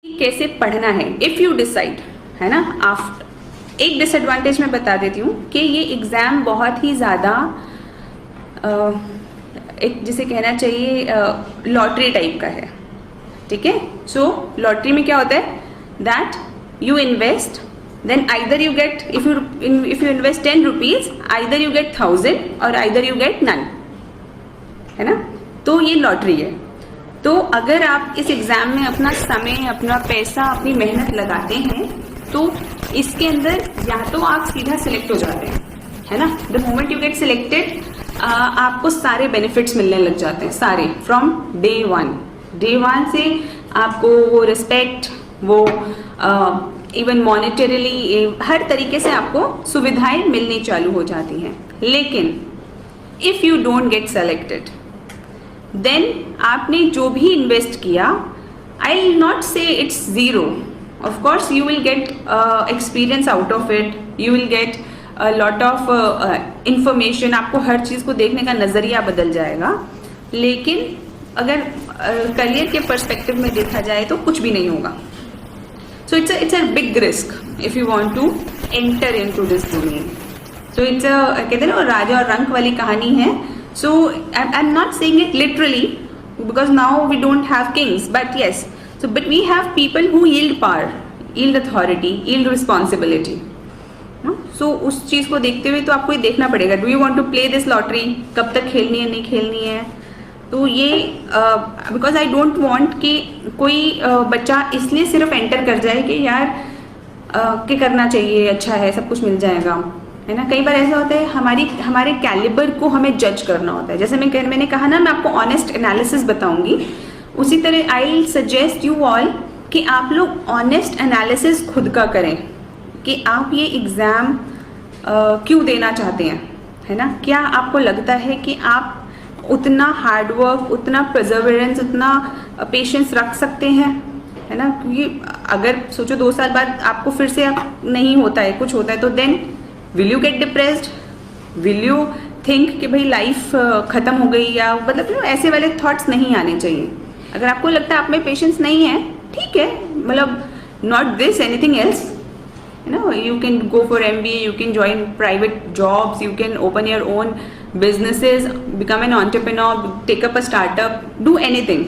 कैसे पढ़ना है इफ़ यू डिसाइड, है ना। आफ्टर एक डिसएडवांटेज मैं बता देती हूँ कि ये एग्ज़ाम बहुत ही ज़्यादा एक जिसे कहना चाहिए लॉटरी टाइप का है, ठीक है। सो लॉटरी में क्या होता है that you invest, then either you get, if you invest 10 rupees, either you get 1000 और आइदर यू गेट नन, है ना। तो ये लॉटरी है। तो अगर आप इस एग्ज़ाम में अपना समय, अपना पैसा, अपनी मेहनत लगाते हैं तो इसके अंदर या तो आप सीधा सिलेक्ट हो जाते हैं, है ना। The moment you get selected आपको सारे बेनिफिट्स मिलने लग जाते हैं, सारे फ्रॉम डे वन से आपको वो रिस्पेक्ट, वो इवन मॉनेटरीली हर तरीके से आपको सुविधाएं मिलनी चालू हो जाती हैं। लेकिन if you don't get selected then आपने जो भी इन्वेस्ट किया, I will not say it's zero, of course you will get experience out of it, you will get lot of information, आपको हर चीज़ को देखने का नज़रिया बदल जाएगा। लेकिन अगर करियर के पर्सपेक्टिव में देखा जाए तो कुछ भी नहीं होगा। So it's a big risk if you want to enter into this domain. So it's कहते हैं ना राजा और रंक वाली कहानी है। So I'm not saying it literally because now we don't have kings, but yes, but we have people who yield power, yield authority, yield responsibility. So उस चीज़ को देखते हुए तो आपको ये देखना पड़ेगा, do you want to play this lottery, कब तक खेलनी है नहीं खेलनी है। तो ये because I don't want कि कोई बच्चा इसलिए सिर्फ एंटर कर जाए कि यार क्या करना चाहिए, अच्छा है सब कुछ मिल जाएगा, है ना। कई बार ऐसा होता है हमारे कैलिबर को हमें जज करना होता है। जैसे मैंने कहा ना, मैं आपको ऑनेस्ट एनालिसिस बताऊंगी, उसी तरह आई सजेस्ट यू ऑल कि आप लोग ऑनेस्ट एनालिसिस खुद का करें कि आप ये एग्ज़ाम क्यों देना चाहते हैं, है ना। क्या आपको लगता है कि आप उतना हार्डवर्क, उतना परसेवरेंस, उतना पेशेंस रख सकते हैं, है ना। क्योंकि अगर सोचो 2 साल बाद आपको फिर से नहीं होता है, कुछ होता है, तो then will you get depressed, will you think कि भाई लाइफ ख़त्म हो गई, या मतलब ऐसे वाले थॉट्स नहीं आने चाहिए। अगर आपको लगता है आप में पेशेंस नहीं है, ठीक है, मतलब not this anything else, you know, you can go for MBA, you can join private jobs, you can open your own businesses, become an entrepreneur, take up a startup, do anything.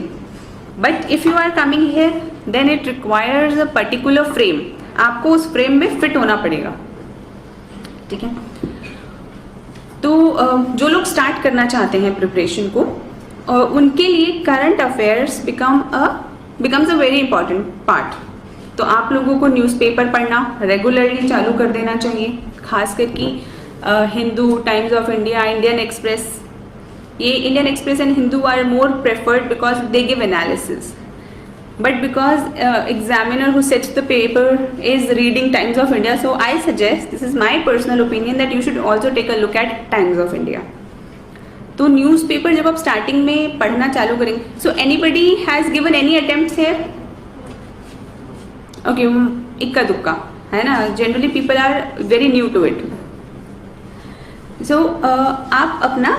But if you are coming here then it requires a particular frame, आपको उस frame में fit होना पड़ेगा, ठीक है। तो जो लोग स्टार्ट करना चाहते हैं प्रिपरेशन को, उनके लिए current affairs becomes a very important part. तो आप लोगों को न्यूज़पेपर पढ़ना रेगुलरली चालू कर देना चाहिए, खास करके Hindu, Times of India, Indian Express. ये Indian Express and Hindu are more preferred because they give analysis, but because examiner who sets the paper is reading Times of India, so I suggest, this is my personal opinion, that you should also take a look at Times of India. तो newspaper जब आप starting में पढ़ना चालू करेंगे, so anybody has given any attempts here? Okay, इक्का दुक्का, है ना, generally people are very new to it. So आप अपना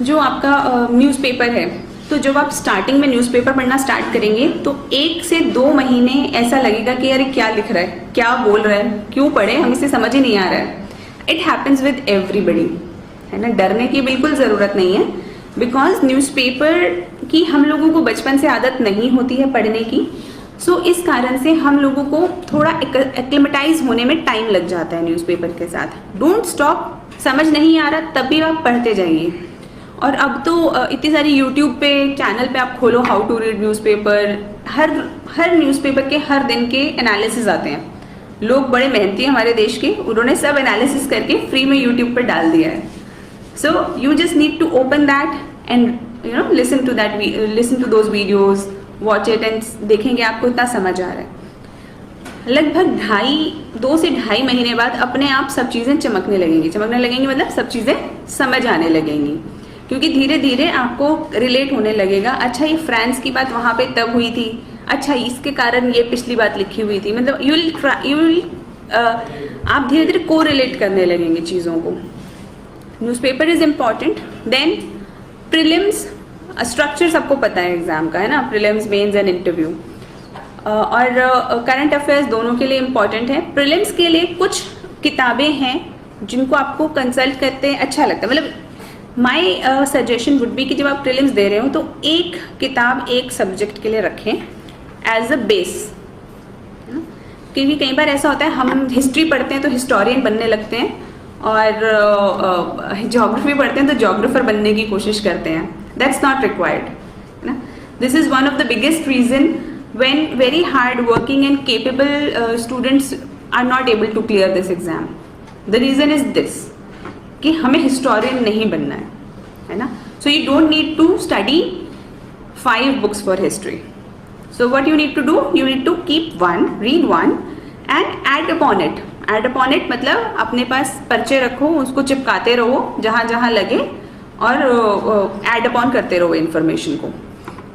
जो आपका न्यूज़पेपर है, तो जब आप स्टार्टिंग में न्यूज़पेपर पढ़ना स्टार्ट करेंगे तो 1 से 2 महीने ऐसा लगेगा कि यार क्या लिख रहा है, क्या बोल रहा है, क्यों पढ़े, हम इसे समझ ही नहीं आ रहा है। इट हैपन्स विद एवरीबडी, है ना। डरने की बिल्कुल ज़रूरत नहीं है, बिकॉज न्यूज़पेपर की हम लोगों को बचपन से आदत नहीं होती है पढ़ने की। सो इस कारण से हम लोगों को थोड़ा एक्लिमेटाइज होने में टाइम लग जाता है न्यूज़पेपर के साथ। डोंट स्टॉप, समझ नहीं आ रहा तभी आप पढ़ते जाइए। और अब तो इतनी सारी यूट्यूब पे चैनल पे आप खोलो, हाउ टू रीड न्यूज़पेपर, हर न्यूज़पेपर के हर दिन के एनालिसिस आते हैं। लोग बड़े मेहनती हैं हमारे देश के, उन्होंने सब एनालिसिस करके फ्री में यूट्यूब पर डाल दिया है। So you just need to open that and you know listen to those videos, watch it and देखेंगे आपको इतना समझ आ रहा है। लगभग 2 से ढाई महीने बाद अपने आप सब चीज़ें चमकने लगेंगी, मतलब सब चीज़ें समझ आने लगेंगी, क्योंकि धीरे धीरे आपको रिलेट होने लगेगा। अच्छा, ये फ्रांस की बात वहाँ पे तब हुई थी, अच्छा इसके कारण ये पिछली बात लिखी हुई थी, मतलब आप धीरे धीरे को रिलेट करने लगेंगे चीज़ों को। Newspaper is important. Then prelims, structure सबको पता है एग्ज़ाम का, है ना, प्रीलिम्स, मेंस एंड इंटरव्यू। और करंट अफेयर्स दोनों के लिए इम्पॉर्टेंट है। प्रीलिम्स के लिए कुछ किताबें हैं जिनको आपको कंसल्ट करते हैं अच्छा लगता है, मतलब माई सजेशन वुड बी कि जब आप प्रीलिम्स दे रहे हो तो एक किताब एक सब्जेक्ट के लिए रखें एज अ बेस, क्योंकि कई बार ऐसा होता है हम हिस्ट्री पढ़ते हैं तो हिस्टोरियन बनने लगते हैं और ज्योग्राफी पढ़ते हैं तो ज्योग्राफर बनने की कोशिश करते हैं। दैट्स नॉट रिक्वायर्ड, है ना। This is one of the biggest reason when very hard working and capable students are not able to clear this exam. The reason is this कि हमें historian नहीं बनना है ना। So you don't need to study 5 books for history. So what you need to do, you need to keep one, read one and add upon it. Add upon it मतलब अपने पास पर्चे रखो, उसको चिपकाते रहो जहाँ जहाँ लगे और add upon करते रहो information को।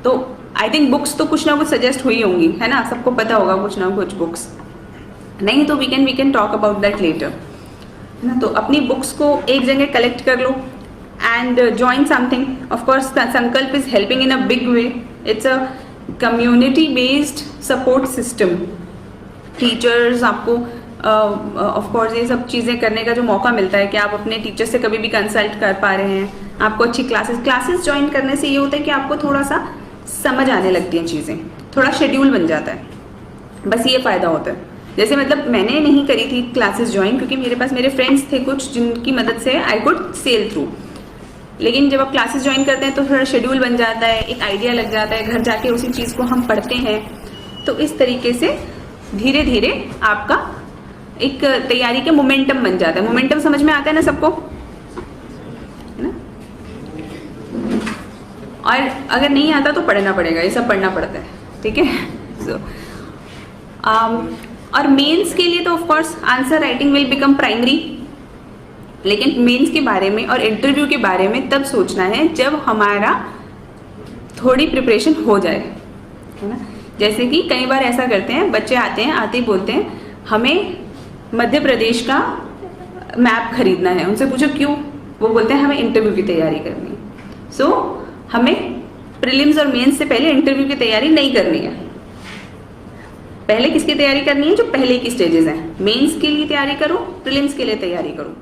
तो आई थिंक बुक्स तो कुछ ना कुछ सजेस्ट हुई होंगी, है ना, सबको पता होगा कुछ ना कुछ बुक्स, नहीं तो we can talk about that later, है ना। तो अपनी बुक्स को एक जगह कलेक्ट कर लो and join something. Of course Sankalp is helping in a big way. It's a community based support system. Teachers आपको ऑफ कोर्स ये सब चीज़ें करने का जो मौका मिलता है कि आप अपने टीचर से कभी भी कंसल्ट कर पा रहे हैं, आपको अच्छी क्लासेस ज्वाइन करने से ये होता है कि आपको थोड़ा सा समझ आने लगती हैं चीज़ें, थोड़ा शेड्यूल बन जाता है, बस ये फ़ायदा होता है। जैसे मतलब मैंने नहीं करी थी क्लासेस ज्वाइन क्योंकि मेरे पास मेरे फ्रेंड्स थे कुछ जिनकी मदद से आई कुड सेल थ्रू, लेकिन जब आप क्लासेस ज्वाइन करते हैं तो थोड़ा शेड्यूल बन जाता है, एक आइडिया लग जाता है, घर जाके उसी चीज़ को हम पढ़ते हैं। तो इस तरीके से धीरे धीरे आपका एक तैयारी के मोमेंटम बन जाता है। मोमेंटम समझ में आता है ना सबको, है ना। और अगर नहीं आता तो पढ़ना पड़ेगा, ये सब पढ़ना पड़ता है, ठीक है। सो और मेंस के लिए तो of course answer writing will become primary, लेकिन मेंस के बारे में और इंटरव्यू के बारे में तब सोचना है जब हमारा थोड़ी प्रिपरेशन हो जाए, है ना। जैसे कि कई बार ऐसा करते हैं बच्चे आते ही बोलते हैं हमें मध्य प्रदेश का मैप खरीदना है, उनसे पूछो क्यों, वो बोलते हैं हमें इंटरव्यू की तैयारी करनी है। सो हमें प्रीलिम्स और मेंस से पहले इंटरव्यू की तैयारी नहीं करनी है। पहले किसकी तैयारी करनी है, जो पहले की स्टेजेस हैं। मेंस के लिए तैयारी करो, प्रीलिम्स के लिए तैयारी करो।